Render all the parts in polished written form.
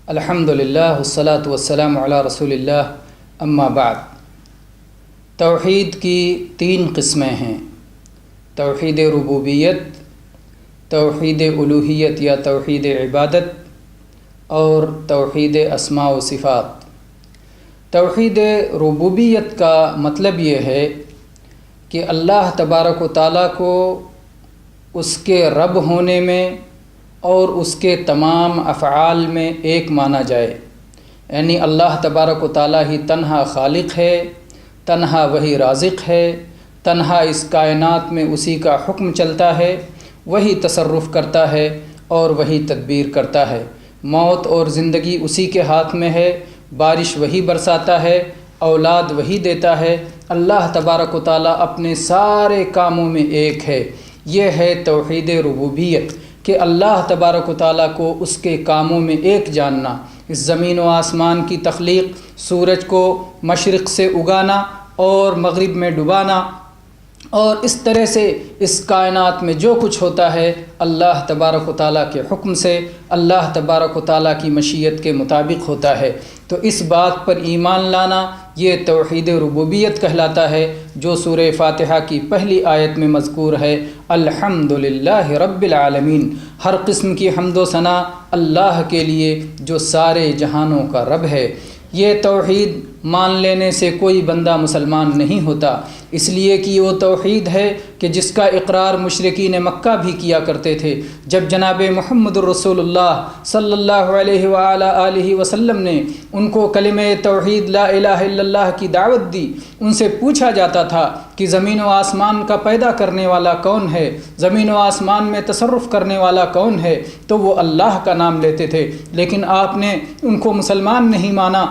الحمدللہ والصلاة والسلام علی رسول اللہ اما بعد۔ توحید کی 3 قسمیں ہیں: توحید ربوبیت، توحید الوہیت یا توحید عبادت، اور توحید اسماء و صفات۔ توحید ربوبیت کا مطلب یہ ہے کہ اللہ تبارک و تعالیٰ کو اس کے رب ہونے میں اور اس کے تمام افعال میں ایک مانا جائے، یعنی اللہ تبارک و تعالیٰ ہی تنہا خالق ہے، تنہا وہی رازق ہے، تنہا اس کائنات میں اسی کا حکم چلتا ہے، وہی تصرف کرتا ہے اور وہی تدبیر کرتا ہے۔ موت اور زندگی اسی کے ہاتھ میں ہے، بارش وہی برساتا ہے، اولاد وہی دیتا ہے۔ اللہ تبارک و تعالیٰ اپنے سارے کاموں میں ایک ہے۔ یہ ہے توحید ربوبیت کہ اللہ تبارک و تعالیٰ کو اس کے کاموں میں ایک جاننا۔ اس زمین و آسمان کی تخلیق، سورج کو مشرق سے اگانا اور مغرب میں ڈبانا، اور اس طرح سے اس کائنات میں جو کچھ ہوتا ہے اللہ تبارک و تعالیٰ کے حکم سے، اللہ تبارک و تعالیٰ کی مشیت کے مطابق ہوتا ہے۔ تو اس بات پر ایمان لانا یہ توحید ربوبیت کہلاتا ہے، جو سورہ فاتحہ کی پہلی آیت میں مذکور ہے: الحمدللہ رب العالمین۔ ہر قسم کی حمد و ثنا اللہ کے لیے جو سارے جہانوں کا رب ہے۔ یہ توحید مان لینے سے کوئی بندہ مسلمان نہیں ہوتا، اس لیے کہ وہ توحید ہے کہ جس کا اقرار مشرکین مکہ بھی کیا کرتے تھے۔ جب جناب محمد الرسول اللہ صلی اللہ علیہ وآلہ وسلم نے ان کو کلمہ توحید لا الہ الا اللہ کی دعوت دی، ان سے پوچھا جاتا تھا کہ زمین و آسمان کا پیدا کرنے والا کون ہے، زمین و آسمان میں تصرف کرنے والا کون ہے، تو وہ اللہ کا نام لیتے تھے، لیکن آپ نے ان کو مسلمان نہیں مانا۔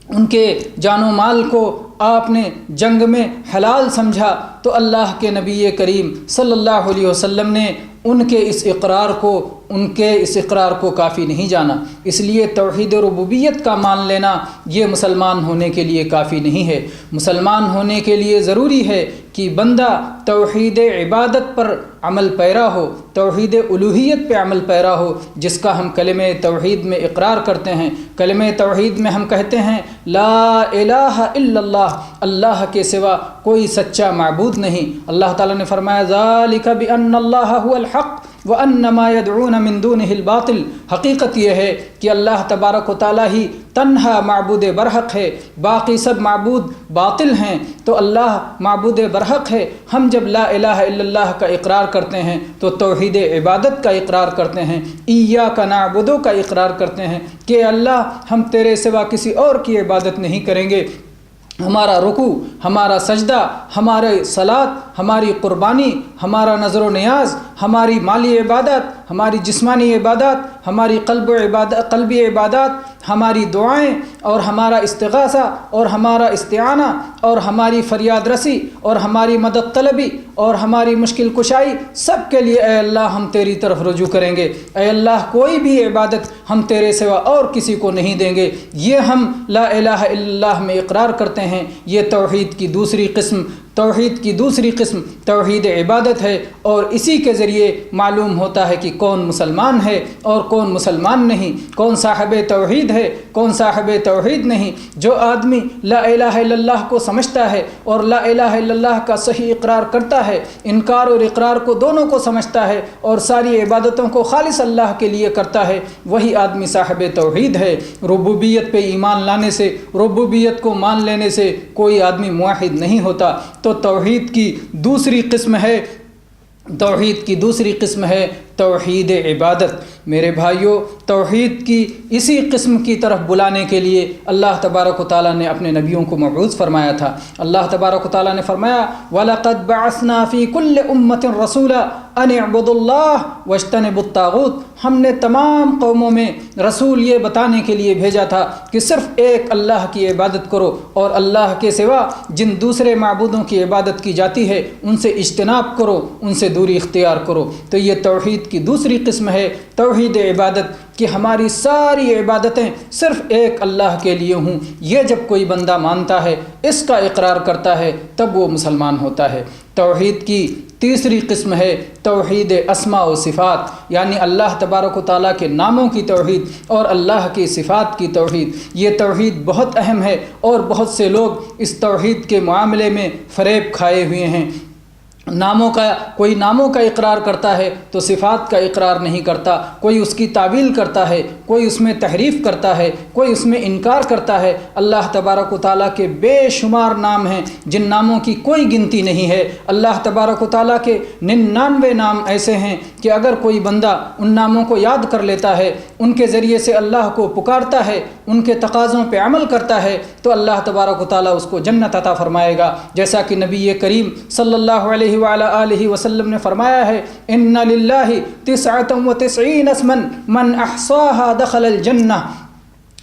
ان کے جان و مال کو آپ نے جنگ میں حلال سمجھا، تو اللہ کے نبی کریم صلی اللہ علیہ وسلم نے ان کے اس اقرار کو کافی نہیں جانا۔ اس لیے توحید ربوبیت کا مان لینا یہ مسلمان ہونے کے لیے کافی نہیں ہے۔ مسلمان ہونے کے لیے ضروری ہے کہ بندہ توحید عبادت پر عمل پیرا ہو، توحید الوہیت پہ عمل پیرا ہو، جس کا ہم کلمہ توحید میں اقرار کرتے ہیں۔ کلمہ توحید میں ہم کہتے ہیں لا الہ الا اللہ، اللہ کے سوا کوئی سچا معبود نہیں۔ اللہ تعالیٰ نے فرمایا ذالک بان اللہ هو الحق وَأَنَّ مَا يَدْعُونَ مِن دُونِهِ الْبَاطِلِ۔ حقیقت یہ ہے کہ اللہ تبارک و تعالیٰ ہی تنہا معبود برحق ہے، باقی سب معبود باطل ہیں، تو اللہ معبود برحق ہے۔ ہم جب لا الہ الا اللہ کا اقرار کرتے ہیں تو توحید عبادت کا اقرار کرتے ہیں، ایاک نعبد کا اقرار کرتے ہیں کہ اللہ ہم تیرے سوا کسی اور کی عبادت نہیں کریں گے۔ ہمارا رکوع، ہمارا سجدہ، ہمارے صلاۃ، ہماری قربانی، ہمارا نظر و نیاز، ہماری مالی عبادت، ہماری جسمانی عبادت، ہماری قلبی عبادات، ہماری دعائیں اور ہمارا استغاثہ اور ہمارا استعانہ اور ہماری فریاد رسی اور ہماری مدد طلبی اور ہماری مشکل کشائی، سب کے لیے اے اللہ ہم تیری طرف رجوع کریں گے۔ اے اللہ کوئی بھی عبادت ہم تیرے سوا اور کسی کو نہیں دیں گے۔ یہ ہم لا الہ الا اللہ میں اقرار کرتے ہیں۔ یہ توحید کی دوسری قسم توحید عبادت ہے، اور اسی کے ذریعے معلوم ہوتا ہے کہ کون مسلمان ہے اور کون مسلمان نہیں، کون صاحب توحید ہے، کون صاحب توحید نہیں۔ جو آدمی لا الہ الا اللہ کو سمجھتا ہے اور لا الہ الا اللہ کا صحیح اقرار کرتا ہے، انکار اور اقرار کو دونوں کو سمجھتا ہے اور ساری عبادتوں کو خالص اللہ کے لیے کرتا ہے، وہی آدمی صاحب توحید ہے۔ ربوبیت پہ ایمان لانے سے، ربوبیت کو مان لینے سے کوئی آدمی موحد نہیں ہوتا۔ تو توحید کی دوسری قسم ہے توحید عبادت۔ میرے بھائیوں، توحید کی اسی قسم کی طرف بلانے کے لیے اللہ تبارک و تعالیٰ نے اپنے نبیوں کو مبعوث فرمایا تھا۔ اللہ تبارک و تعالیٰ نے فرمایا وَلَقَدْ بَعَثْنَا فِي كُلِّ أُمَّةٍ رَسُولًا أَنِ اعْبُدُوا اللَّهَ وَاجْتَنِبُوا الطَّاغُوتَ۔ ہم نے تمام قوموں میں رسول یہ بتانے کے لیے بھیجا تھا کہ صرف ایک اللہ کی عبادت کرو، اور اللہ کے سوا جن دوسرے معبودوں کی عبادت کی جاتی ہے ان سے اجتناب کرو، ان سے دوری اختیار کرو۔ تو یہ توحید توحید کی دوسری قسم ہے توحید عبادت، کہ ہماری ساری عبادتیں صرف ایک اللہ کے لیے ہوں۔ یہ جب کوئی بندہ مانتا ہے، اس کا اقرار کرتا ہے، تب وہ مسلمان ہوتا ہے۔ توحید کی تیسری قسم ہے توحید اسماء و صفات، یعنی اللہ تبارک و تعالیٰ کے ناموں کی توحید اور اللہ کی صفات کی توحید۔ یہ توحید بہت اہم ہے اور بہت سے لوگ اس توحید کے معاملے میں فریب کھائے ہوئے ہیں۔ کوئی ناموں کا اقرار کرتا ہے تو صفات کا اقرار نہیں کرتا، کوئی اس کی تعویل کرتا ہے، کوئی اس میں تحریف کرتا ہے، کوئی اس میں انکار کرتا ہے۔ اللہ تبارک و تعالیٰ کے بے شمار نام ہیں جن ناموں کی کوئی گنتی نہیں ہے۔ اللہ تبارک و تعالیٰ کے 99 نام ایسے ہیں کہ اگر کوئی بندہ ان ناموں کو یاد کر لیتا ہے، ان کے ذریعے سے اللہ کو پکارتا ہے، ان کے تقاضوں پہ عمل کرتا ہے، تو اللہ تبارک و تعالیٰ اس کو جنت عطا فرمائے گا، جیسا کہ نبی کریم صلی اللہ علیہ وعلی آلہ وسلم نے فرمایا ہے، ان للہ 99 اسما من احصاها دخل الجنہ۔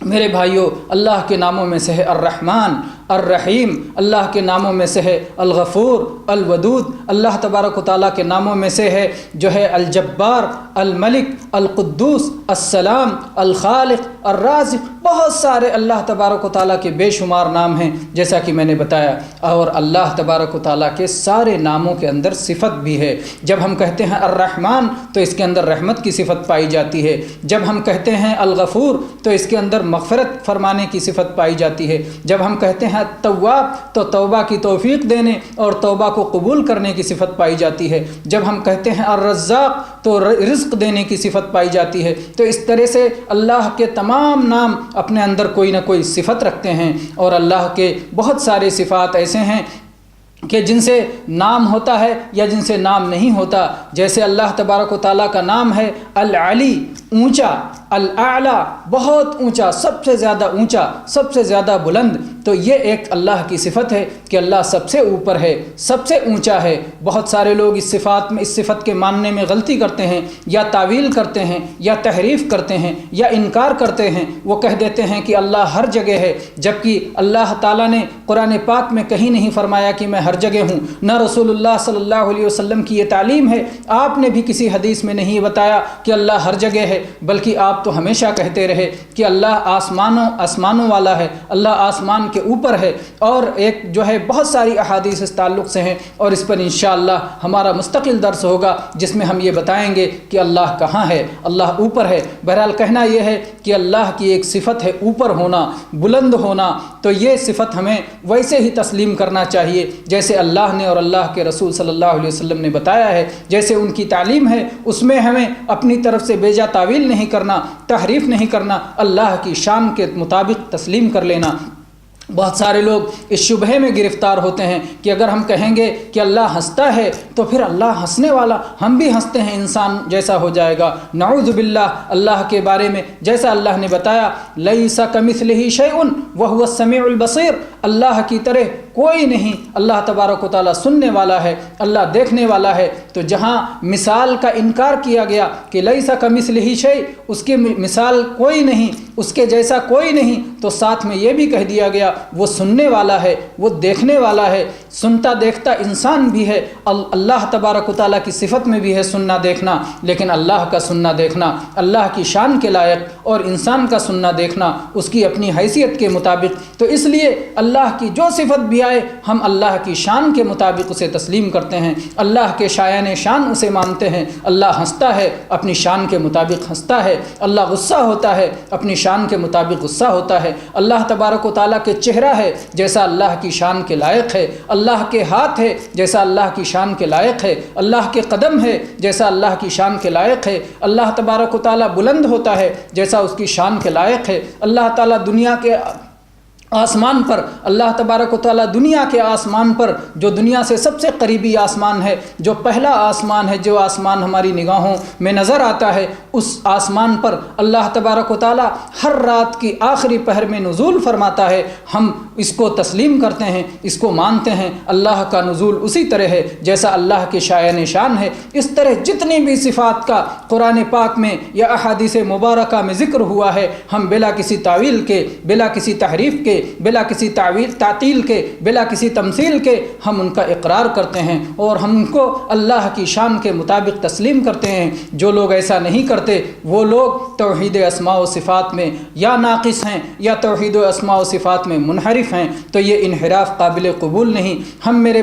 میرے بھائیو، اللہ کے ناموں میں سے ہے الرحمن، الرحیم، اللہ کے ناموں میں سے ہے الغفور، الودود، اللہ تبارک و تعالیٰ کے ناموں میں سے ہے جو ہے الجبار، الملک، القدوس، السلام، الخالق، الرازق۔ بہت سارے اللہ تبارک و تعالیٰ کے بے شمار نام ہیں جیسا کہ میں نے بتایا، اور اللہ تبارک و تعالیٰ کے سارے ناموں کے اندر صفت بھی ہے۔ جب ہم کہتے ہیں الرحمن تو اس کے اندر رحمت کی صفت پائی جاتی ہے، جب ہم کہتے ہیں الغفور تو اس کے اندر مغفرت فرمانے کی صفت پائی جاتی ہے، جب ہم کہتے ہیں تواب تو توبہ کی توفیق دینے اور توبہ کو قبول کرنے کی صفت پائی جاتی ہے، جب ہم کہتے ہیں الرزاق تو رزق دینے کی صفت پائی جاتی ہے۔ تو اس طرح سے اللہ کے تمام نام اپنے اندر کوئی نہ کوئی صفت رکھتے ہیں، اور اللہ کے بہت سارے صفات ایسے ہیں کہ جن سے نام ہوتا ہے یا جن سے نام نہیں ہوتا۔ جیسے اللہ تبارک و تعالیٰ کا نام ہے العلی، اونچا، الاعلیٰ، بہت اونچا، سب سے زیادہ اونچا، سب سے زیادہ بلند۔ تو یہ ایک اللہ کی صفت ہے کہ اللہ سب سے اوپر ہے، سب سے اونچا ہے۔ بہت سارے لوگ اس صفت کے ماننے میں غلطی کرتے ہیں، یا تعویل کرتے ہیں، یا تحریف کرتے ہیں، یا انکار کرتے ہیں۔ وہ کہہ دیتے ہیں کہ اللہ ہر جگہ ہے، جبکہ اللہ تعالیٰ نے قرآن پاک میں کہیں نہیں فرمایا کہ میں ہر جگہ ہوں، نہ رسول اللہ صلی اللہ علیہ وسلم کی یہ تعلیم ہے۔ آپ نے بھی کسی حدیث میں نہیں بتایا کہ اللہ ہر جگہ ہے، بلکہ آپ تو ہمیشہ کہتے رہے کہ اللہ آسمانوں والا ہے، اللہ آسمان کے اوپر ہے۔ اور ایک جو ہے بہت ساری احادیث اس تعلق سے ہیں، اور اس پر انشاءاللہ ہمارا مستقل درس ہوگا جس میں ہم یہ بتائیں گے کہ اللہ کہاں ہے، اللہ اوپر ہے۔ بہرحال کہنا یہ ہے کہ اللہ کی ایک صفت ہے اوپر ہونا، بلند ہونا، تو یہ صفت ہمیں ویسے ہی تسلیم کرنا چاہیے جیسے اللہ نے اور اللہ کے رسول صلی اللہ علیہ وسلم نے بتایا ہے، جیسے ان کی تعلیم ہے۔ اس میں ہمیں اپنی طرف سے بیجا تعویل نہیں کرنا، تحریف نہیں کرنا، اللہ کی شان کے مطابق تسلیم کر لینا۔ بہت سارے لوگ اس شبہے میں گرفتار ہوتے ہیں کہ اگر ہم کہیں گے کہ اللہ ہنستا ہے تو پھر اللہ ہنسنے والا، ہم بھی ہنستے ہیں، انسان جیسا ہو جائے گا۔ نعوذ باللہ، اللہ کے بارے میں جیسا اللہ نے بتایا لیس کمثلہ شیء وہو السمیع البصیر، اللہ کی طرح کوئی نہیں۔ اللہ تبارک و تعالیٰ سننے والا ہے، اللہ دیکھنے والا ہے۔ تو جہاں مثال کا انکار کیا گیا کہ لیس کمثلہ شیء، اس کی مثال کوئی نہیں، اس کے جیسا کوئی نہیں، تو ساتھ میں یہ بھی کہہ دیا گیا وہ سننے والا ہے، وہ دیکھنے والا ہے۔ سنتا دیکھتا انسان بھی ہے، اللہ تبارک و تعالیٰ کی صفت میں بھی ہے سننا دیکھنا، لیکن اللہ کا سننا دیکھنا اللہ کی شان کے لائق، اور انسان کا سننا دیکھنا اس کی اپنی حیثیت کے مطابق۔ تو اس لیے اللہ کی جو صفت بھی آئے ہم اللہ کی شان کے مطابق اسے تسلیم کرتے ہیں، اللہ کے شایان شان اسے مانتے ہیں۔ اللہ ہنستا ہے، اپنی شان کے مطابق ہنستا ہے۔ اللہ غصہ ہوتا ہے، اپنی شان کے مطابق غصہ ہوتا ہے۔ اللہ تبارک و تعالیٰ کے چہرہ ہے جیسا اللہ کی شان کے لائق ہے، اللہ کے ہاتھ ہے جیسا اللہ کی شان کے لائق ہے، اللہ کے قدم ہے جیسا اللہ کی شان کے لائق ہے۔ اللہ تبارک و تعالیٰ بلند ہوتا ہے جیسا اس کی شان کے لائق ہے۔ اللہ تعالیٰ دنیا کے آسمان پر، اللہ تبارک و تعالیٰ دنیا کے آسمان پر، جو دنیا سے سب سے قریبی آسمان ہے، جو پہلا آسمان ہے، جو آسمان ہماری نگاہوں میں نظر آتا ہے، اس آسمان پر اللہ تبارک و تعالیٰ ہر رات کی آخری پہر میں نزول فرماتا ہے۔ ہم اس کو تسلیم کرتے ہیں، اس کو مانتے ہیں۔ اللہ کا نزول اسی طرح ہے جیسا اللہ کے شایان شان ہے۔ اس طرح جتنی بھی صفات کا قرآن پاک میں یا احادیث مبارکہ میں ذکر ہوا ہے، ہم بلا کسی تعویل کے، بلا کسی تحریف کے، کے، بلا کسی تعطیل کے، بلا کسی تمثیل کے ہم ان کا اقرار کرتے ہیں اور ہم ان کو اللہ کی شان کے مطابق تسلیم کرتے ہیں۔ جو لوگ ایسا نہیں کرتے وہ لوگ توحید اسماء و صفات میں یا ناقص ہیں یا توحید و اسماء و صفات میں منحرف ہیں، تو یہ انحراف قابل قبول نہیں۔ ہم میرے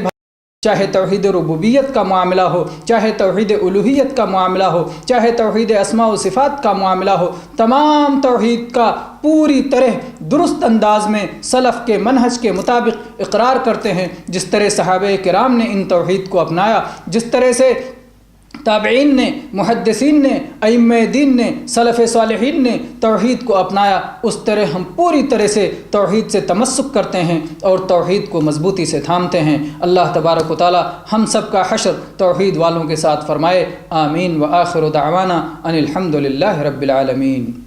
چاہے توحید ربوبیت کا معاملہ ہو، چاہے توحید الوہیت کا معاملہ ہو، چاہے توحید اسماء و صفات کا معاملہ ہو، تمام توحید کا پوری طرح درست انداز میں سلف کے منہج کے مطابق اقرار کرتے ہیں، جس طرح صحابہ کرام نے ان توحید کو اپنایا، جس طرح سے تابعین نے، محدثین نے، ائمہ دین نے، سلف صالحین نے توحید کو اپنایا، اس طرح ہم پوری طرح سے توحید سے تمسک کرتے ہیں اور توحید کو مضبوطی سے تھامتے ہیں۔ اللہ تبارک و تعالی ہم سب کا حشر توحید والوں کے ساتھ فرمائے۔ آمین۔ وآخر دعوانا ان الحمد للہ رب العالمین۔